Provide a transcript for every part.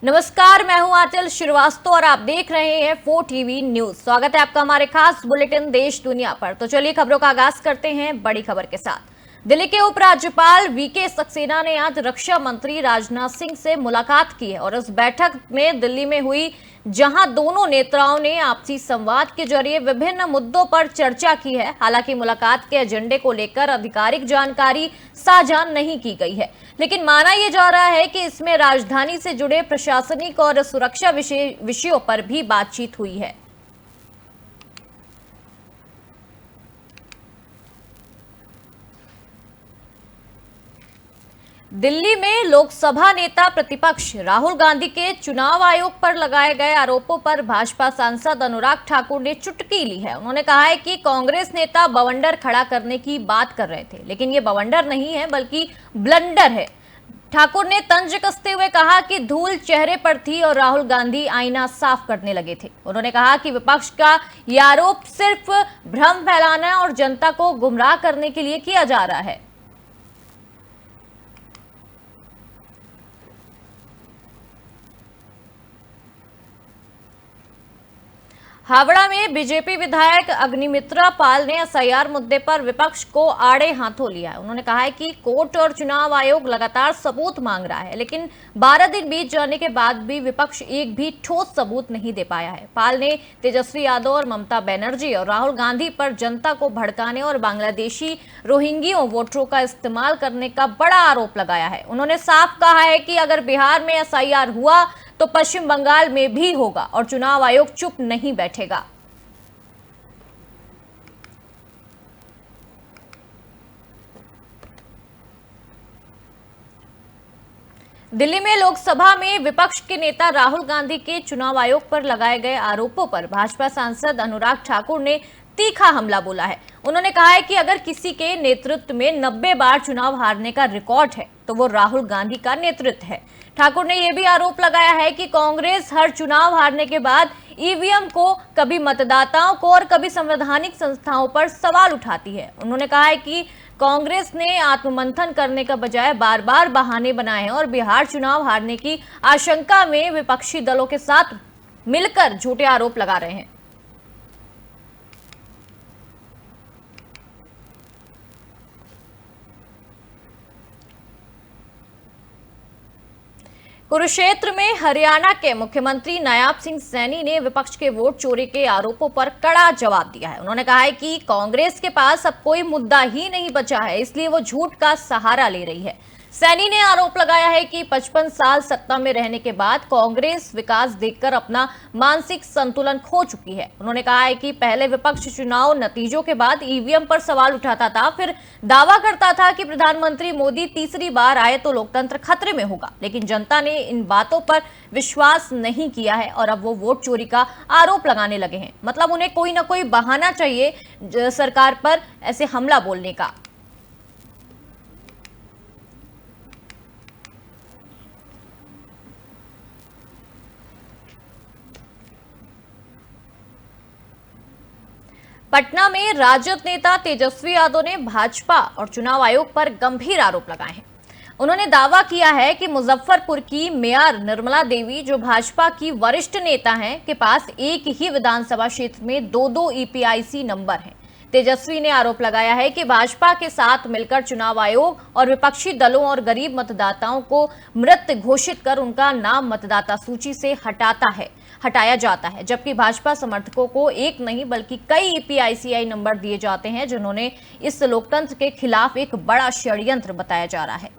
नमस्कार, मैं हूं आंचल श्रीवास्तव और आप देख रहे हैं 4 टीवी न्यूज। स्वागत है आपका हमारे खास बुलेटिन देश दुनिया पर। तो चलिए खबरों का आगाज करते हैं बड़ी खबर के साथ। दिल्ली के उपराज्यपाल वीके सक्सेना ने आज रक्षा मंत्री राजनाथ सिंह से मुलाकात की है और इस बैठक में दिल्ली में हुई, जहां दोनों नेताओं ने आपसी संवाद के जरिए विभिन्न मुद्दों पर चर्चा की है। हालांकि मुलाकात के एजेंडे को लेकर आधिकारिक जानकारी साझा नहीं की गई है, लेकिन माना यह जा रहा है कि इसमें राजधानी से जुड़े प्रशासनिक और सुरक्षा विषयों पर भी बातचीत हुई है। दिल्ली में लोकसभा नेता प्रतिपक्ष राहुल गांधी के चुनाव आयोग पर लगाए गए आरोपों पर भाजपा सांसद अनुराग ठाकुर ने चुटकी ली है। उन्होंने कहा है कि कांग्रेस नेता बवंडर खड़ा करने की बात कर रहे थे, लेकिन ये बवंडर नहीं है बल्कि ब्लंडर है। ठाकुर ने तंज कसते हुए कहा कि धूल चेहरे पर थी और राहुल गांधी आईना साफ करने लगे थे। उन्होंने कहा कि विपक्ष का यह आरोप सिर्फ भ्रम फैलाना और जनता को गुमराह करने के लिए किया जा रहा है। हावड़ा में बीजेपी विधायक अग्निमित्रा पाल ने एसआईआर मुद्दे पर विपक्ष को आड़े हाथों लिया है। उन्होंने कहा है कि कोर्ट और चुनाव आयोग लगातार सबूत मांग रहा है, लेकिन 12 दिन बीत जाने के बाद भी विपक्ष एक भी ठोस सबूत नहीं दे पाया है। पाल ने तेजस्वी यादव और ममता बनर्जी और राहुल गांधी पर जनता को भड़काने और बांग्लादेशी रोहिंग्या वोटरों का इस्तेमाल करने का बड़ा आरोप लगाया है। उन्होंने साफ कहा है कि अगर बिहार में एसआईआर हुआ तो पश्चिम बंगाल में भी होगा और चुनाव आयोग चुप नहीं बैठेगा। दिल्ली में लोकसभा में विपक्ष के नेता राहुल गांधी के चुनाव आयोग पर लगाए गए आरोपों पर भाजपा सांसद अनुराग ठाकुर ने तीखा हमला बोला है। उन्होंने कहा है कि अगर किसी के नेतृत्व में 90 बार चुनाव हारने का रिकॉर्ड है तो वो राहुल गांधी का नेतृत्व है। ठाकुर ने यह भी आरोप लगाया है कि कांग्रेस हर चुनाव हारने के बाद ईवीएम को कभी मतदाताओं को और कभी संवैधानिक संस्थाओं पर सवाल उठाती है। उन्होंने कहा है कि कांग्रेस ने आत्ममंथन करने का बजाय बार बार बहाने बनाए हैं और बिहार चुनाव हारने की आशंका में विपक्षी दलों के साथ मिलकर झूठे आरोप लगा रहे हैं। कुरुक्षेत्र में हरियाणा के मुख्यमंत्री नायाब सिंह सैनी ने विपक्ष के वोट चोरी के आरोपों पर कड़ा जवाब दिया है। उन्होंने कहा है कि कांग्रेस के पास अब कोई मुद्दा ही नहीं बचा है, इसलिए वो झूठ का सहारा ले रही है। सैनी ने आरोप लगाया है कि 55 साल सत्ता में रहने के बाद कांग्रेस विकास देखकर अपना मानसिक संतुलन खो चुकी है। उन्होंने कहा है कि पहले विपक्ष चुनाव नतीजों के बाद ईवीएम पर सवाल उठाता था, फिर दावा करता था कि प्रधानमंत्री मोदी तीसरी बार आए तो लोकतंत्र खतरे में होगा, लेकिन जनता ने इन बातों पर विश्वास नहीं किया है और अब वो वोट चोरी का आरोप लगाने लगे हैं। मतलब उन्हें कोई ना कोई बहाना चाहिए सरकार पर ऐसे हमला बोलने का। पटना में राजद नेता तेजस्वी यादव ने भाजपा और चुनाव आयोग पर गंभीर आरोप लगाए हैं। उन्होंने दावा किया है कि मुजफ्फरपुर की मेयर निर्मला देवी, जो भाजपा की वरिष्ठ नेता हैं, के पास एक ही विधानसभा क्षेत्र में दो ईपीआईसी नंबर हैं। तेजस्वी ने आरोप लगाया है कि भाजपा के साथ मिलकर चुनाव आयोग और विपक्षी दलों और गरीब मतदाताओं को मृत घोषित कर उनका नाम मतदाता सूची से हटाया जाता है, जबकि भाजपा समर्थकों को एक नहीं बल्कि कई ईपीआईसीआई नंबर दिए जाते हैं, जिन्होंने इस लोकतंत्र के खिलाफ एक बड़ा षड्यंत्र बताया जा रहा है।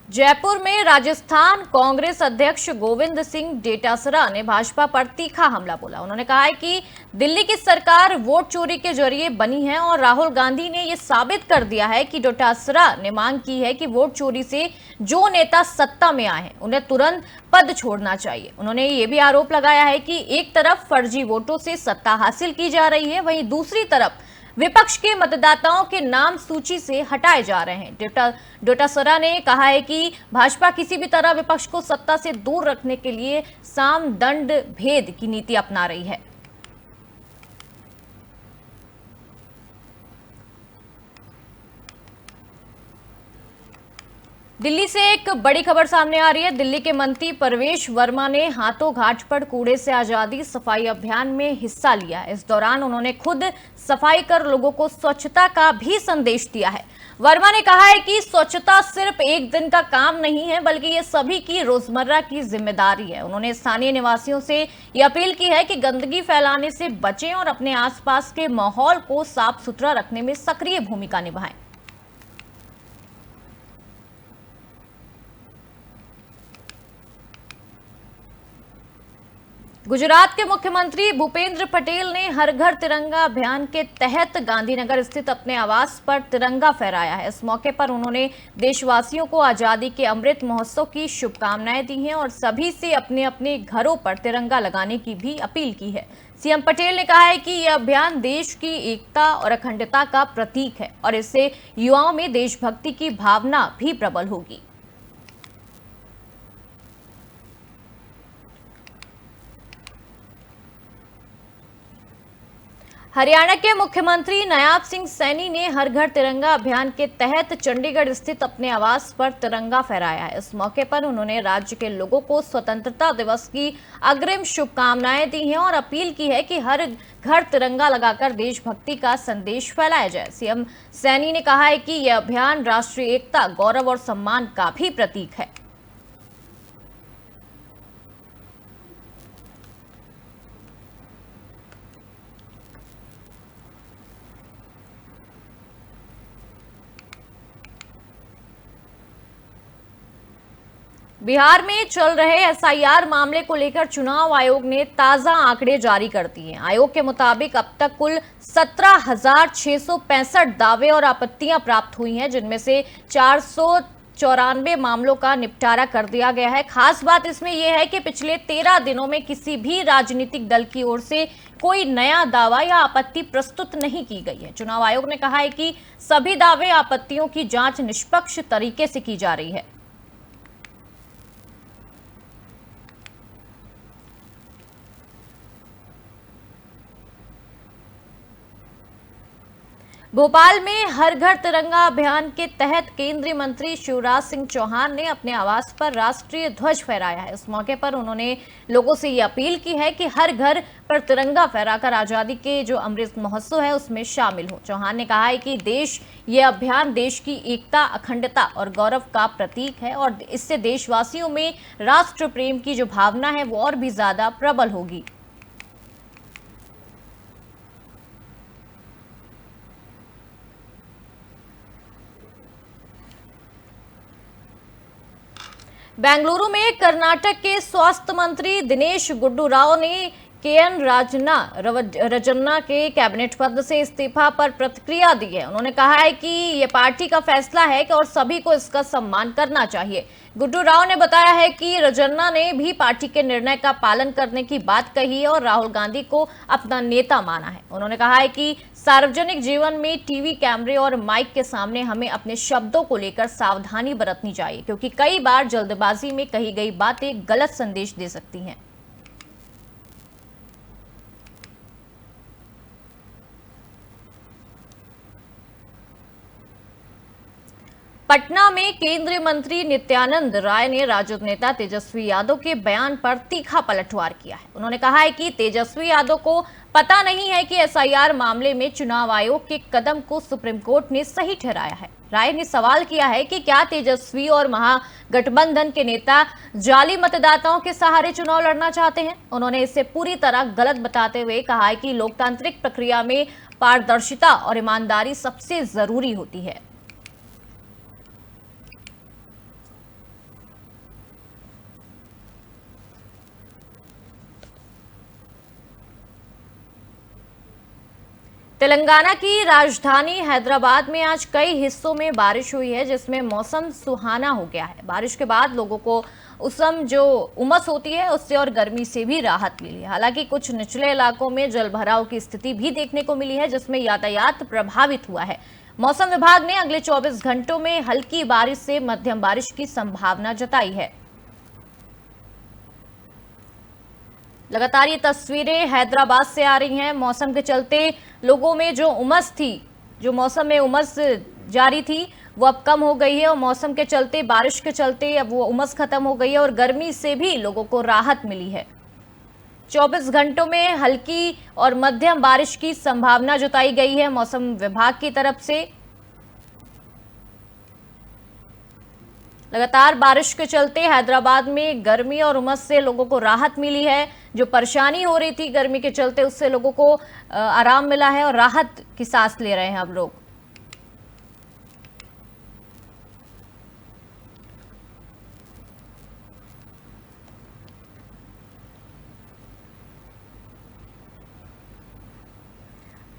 जयपुर में राजस्थान कांग्रेस अध्यक्ष गोविंद सिंह डोटासरा ने भाजपा पर तीखा हमला बोला। उन्होंने कहा है कि दिल्ली की सरकार वोट चोरी के जरिए बनी है और राहुल गांधी ने यह साबित कर दिया है कि डोटासरा ने मांग की है कि वोट चोरी से जो नेता सत्ता में आए हैं उन्हें तुरंत पद छोड़ना चाहिए। उन्होंने ये भी आरोप लगाया है कि एक तरफ फर्जी वोटों से सत्ता हासिल की जा रही है, वहीं दूसरी तरफ विपक्ष के मतदाताओं के नाम सूची से हटाए जा रहे हैं। डोटासरा ने कहा है कि भाजपा किसी भी तरह विपक्ष को सत्ता से दूर रखने के लिए साम दंड भेद की नीति अपना रही है। दिल्ली से एक बड़ी खबर सामने आ रही है। दिल्ली के मंत्री परवेश वर्मा ने हाथों घाट पर कूड़े से आजादी सफाई अभियान में हिस्सा लिया। इस दौरान उन्होंने खुद सफाई कर लोगों को स्वच्छता का भी संदेश दिया है। वर्मा ने कहा है कि स्वच्छता सिर्फ एक दिन का काम नहीं है, बल्कि ये सभी की रोजमर्रा की जिम्मेदारी है। उन्होंने स्थानीय निवासियों से ये अपील की है कि गंदगी फैलाने से बचें और अपने आसपास के माहौल को साफ सुथरा रखने में सक्रिय भूमिका निभाएं। गुजरात के मुख्यमंत्री भूपेंद्र पटेल ने हर घर तिरंगा अभियान के तहत गांधीनगर स्थित अपने आवास पर तिरंगा फहराया है। इस मौके पर उन्होंने देशवासियों को आजादी के अमृत महोत्सव की शुभकामनाएं दी हैं और सभी से अपने अपने घरों पर तिरंगा लगाने की भी अपील की है। सीएम पटेल ने कहा है कि यह अभियान देश की एकता और अखंडता का प्रतीक है और इससे युवाओं में देशभक्ति की भावना भी प्रबल होगी। हरियाणा के मुख्यमंत्री नायाब सिंह सैनी ने हर घर तिरंगा अभियान के तहत चंडीगढ़ स्थित अपने आवास पर तिरंगा फहराया है। इस मौके पर उन्होंने राज्य के लोगों को स्वतंत्रता दिवस की अग्रिम शुभकामनाएं दी हैं और अपील की है कि हर घर तिरंगा लगाकर देशभक्ति का संदेश फैलाया जाए। सीएम सैनी ने कहा है कि यह अभियान राष्ट्रीय एकता, गौरव और सम्मान का भी प्रतीक है। बिहार में चल रहे एसआईआर मामले को लेकर चुनाव आयोग ने ताजा आंकड़े जारी कर दिए हैं। आयोग के मुताबिक अब तक कुल 17,665 दावे और आपत्तियां प्राप्त हुई हैं, जिनमें से 494 मामलों का निपटारा कर दिया गया है। खास बात इसमें यह है कि पिछले 13 दिनों में किसी भी राजनीतिक दल की ओर से कोई नया दावा या आपत्ति प्रस्तुत नहीं की गई है। चुनाव आयोग ने कहा है कि सभी दावे आपत्तियों की जांच निष्पक्ष तरीके से की जा रही है। भोपाल में हर घर तिरंगा अभियान के तहत केंद्रीय मंत्री शिवराज सिंह चौहान ने अपने आवास पर राष्ट्रीय ध्वज फहराया है। इस मौके पर उन्होंने लोगों से ये अपील की है कि हर घर पर तिरंगा फहराकर आजादी के जो अमृत महोत्सव है उसमें शामिल हो। चौहान ने कहा है कि ये अभियान देश की एकता, अखंडता और गौरव का प्रतीक है और इससे देशवासियों में राष्ट्र प्रेम की जो भावना है वो और भी ज्यादा प्रबल होगी। बेंगलुरु में कर्नाटक के स्वास्थ्य मंत्री दिनेश गुंडू राव ने केएन रजन्ना के कैबिनेट पद से इस्तीफा पर प्रतिक्रिया दी है। उन्होंने कहा है कि यह पार्टी का फैसला है और सभी को इसका सम्मान करना चाहिए। गुड्डू राव ने बताया है कि रजन्ना ने भी पार्टी के निर्णय का पालन करने की बात कही है और राहुल गांधी को अपना नेता माना है। उन्होंने कहा है कि सार्वजनिक जीवन में टीवी कैमरे और माइक के सामने हमें अपने शब्दों को लेकर सावधानी बरतनी चाहिए, क्योंकि कई बार जल्दबाजी में कही गई बातें गलत संदेश दे सकती हैं। पटना में केंद्रीय मंत्री नित्यानंद राय ने राजद नेता तेजस्वी यादव के बयान पर तीखा पलटवार किया है। उन्होंने कहा है कि तेजस्वी यादव को पता नहीं है कि एसआईआर मामले में चुनाव आयोग के कदम को सुप्रीम कोर्ट ने सही ठहराया है। राय ने सवाल किया है कि क्या तेजस्वी और महागठबंधन के नेता जाली मतदाताओं के सहारे चुनाव लड़ना चाहते हैं। उन्होंने इसे पूरी तरह गलत बताते हुए कहा है कि लोकतांत्रिक प्रक्रिया में पारदर्शिता और ईमानदारी सबसे जरूरी होती है। तेलंगाना की राजधानी हैदराबाद में आज कई हिस्सों में बारिश हुई है, जिसमें मौसम सुहाना हो गया है। बारिश के बाद लोगों को उमस होती है उससे और गर्मी से भी राहत मिली है। हालांकि कुछ निचले इलाकों में जलभराव की स्थिति भी देखने को मिली है, जिसमें यातायात प्रभावित हुआ है। मौसम विभाग ने अगले 24 घंटों में हल्की बारिश से मध्यम बारिश की संभावना जताई है। लगातार ये तस्वीरें हैदराबाद से आ रही हैं। मौसम के चलते लोगों में जो मौसम में उमस जारी थी वो अब कम हो गई है और मौसम के चलते, बारिश के चलते अब वो उमस खत्म हो गई है और गर्मी से भी लोगों को राहत मिली है। 24 घंटों में हल्की और मध्यम बारिश की संभावना जताई गई है मौसम विभाग की तरफ से। लगातार बारिश के चलते हैदराबाद में गर्मी और उमस से लोगों को राहत मिली है। जो परेशानी हो रही थी गर्मी के चलते, उससे लोगों को आराम मिला है और राहत की सांस ले रहे हैं अब लोग।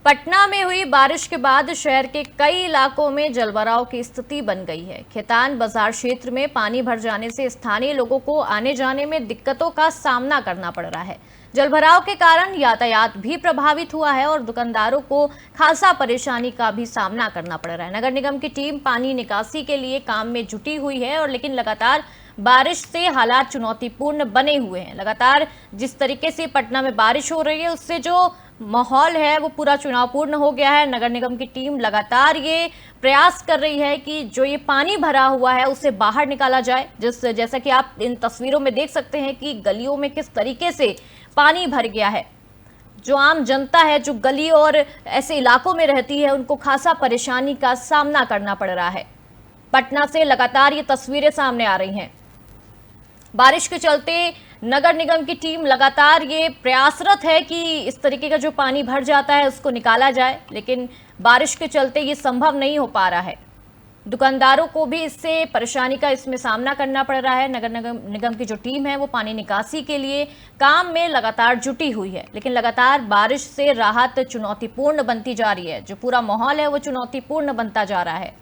पटना में हुई बारिश के बाद शहर के कई इलाकों में जलभराव की स्थिति बन गई है। खेतान बाजार क्षेत्र में पानी भर जाने से स्थानीय लोगों को आने जाने में दिक्कतों का सामना करना पड़ रहा है। जलभराव के कारण यातायात भी प्रभावित हुआ है और दुकानदारों को खासा परेशानी का भी सामना करना पड़ रहा है। नगर निगम की टीम पानी निकासी के लिए काम में जुटी हुई है और लेकिन लगातार बारिश से हालात चुनौतीपूर्ण बने हुए हैं। लगातार जिस तरीके से पटना में बारिश हो रही है, उससे जो माहौल है वो पूरा चुनौतीपूर्ण हो गया है। नगर निगम की टीम लगातार ये प्रयास कर रही है कि जो ये पानी भरा हुआ है उसे बाहर निकाला जाए। जैसा कि आप इन तस्वीरों में देख सकते हैं कि गलियों में किस तरीके से पानी भर गया है। जो आम जनता है, जो गली और ऐसे इलाकों में रहती है, उनको खासा परेशानी का सामना करना पड़ रहा है। पटना से लगातार ये तस्वीरें सामने आ रही हैं। बारिश के चलते नगर निगम की टीम लगातार ये प्रयासरत है कि इस तरीके का जो पानी भर जाता है उसको निकाला जाए, लेकिन बारिश के चलते ये संभव नहीं हो पा रहा है। दुकानदारों को भी इससे परेशानी का इसमें सामना करना पड़ रहा है। नगर निगम की जो टीम है वो पानी निकासी के लिए काम में लगातार जुटी हुई है, लेकिन लगातार बारिश से राहत चुनौतीपूर्ण बनती जा रही है। जो पूरा माहौल है वो चुनौतीपूर्ण बनता जा रहा है।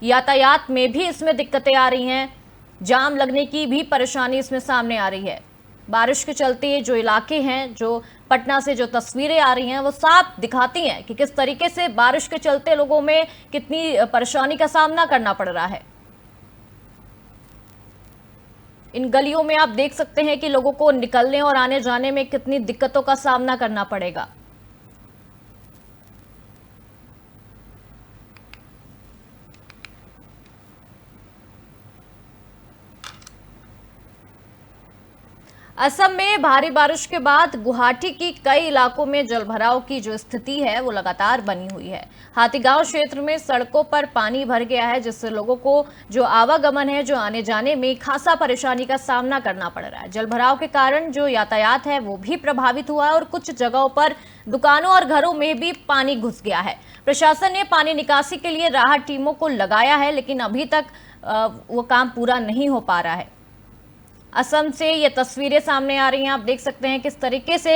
यातायात में भी इसमें दिक्कतें आ रही हैं, जाम लगने की भी परेशानी इसमें सामने आ रही है। बारिश के चलते जो इलाके हैं, जो पटना से जो तस्वीरें आ रही हैं, वो साफ दिखाती हैं कि किस तरीके से बारिश के चलते लोगों में कितनी परेशानी का सामना करना पड़ रहा है। इन गलियों में आप देख सकते हैं कि लोगों को निकलने और आने जाने में कितनी दिक्कतों का सामना करना पड़ेगा। असम में भारी बारिश के बाद गुवाहाटी की कई इलाकों में जलभराव की जो स्थिति है वो लगातार बनी हुई है। हाथीगांव क्षेत्र में सड़कों पर पानी भर गया है, जिससे लोगों को जो आवागमन है, जो आने जाने में खासा परेशानी का सामना करना पड़ रहा है। जलभराव के कारण जो यातायात है वो भी प्रभावित हुआ है और कुछ जगहों पर दुकानों और घरों में भी पानी घुस गया है। प्रशासन ने पानी निकासी के लिए राहत टीमों को लगाया है, लेकिन अभी तक वो काम पूरा नहीं हो पा रहा है। असम से ये तस्वीरें सामने आ रही हैं। आप देख सकते हैं किस तरीके से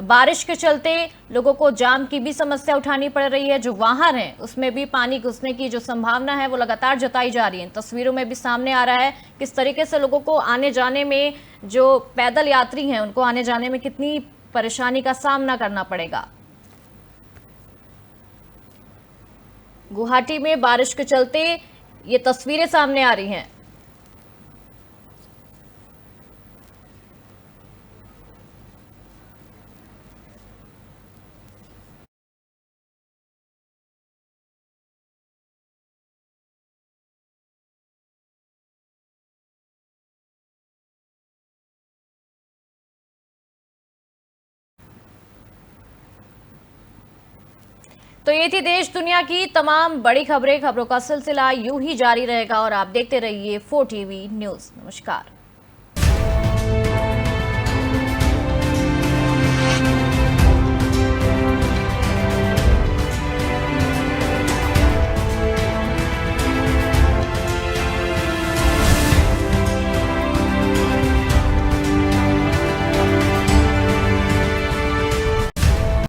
बारिश के चलते लोगों को जाम की भी समस्या उठानी पड़ रही है। जो वाहन है उसमें भी पानी घुसने की जो संभावना है वो लगातार जताई जा रही है। तस्वीरों में भी सामने आ रहा है किस तरीके से लोगों को आने जाने में, जो पैदल यात्री हैं उनको आने जाने में कितनी परेशानी का सामना करना पड़ेगा। गुवाहाटी में बारिश के चलते ये तस्वीरें सामने आ रही हैं। तो ये थी देश दुनिया की तमाम बड़ी खबरों का सिलसिला यूं ही जारी रहेगा और आप देखते रहिए 4 TV न्यूज। नमस्कार।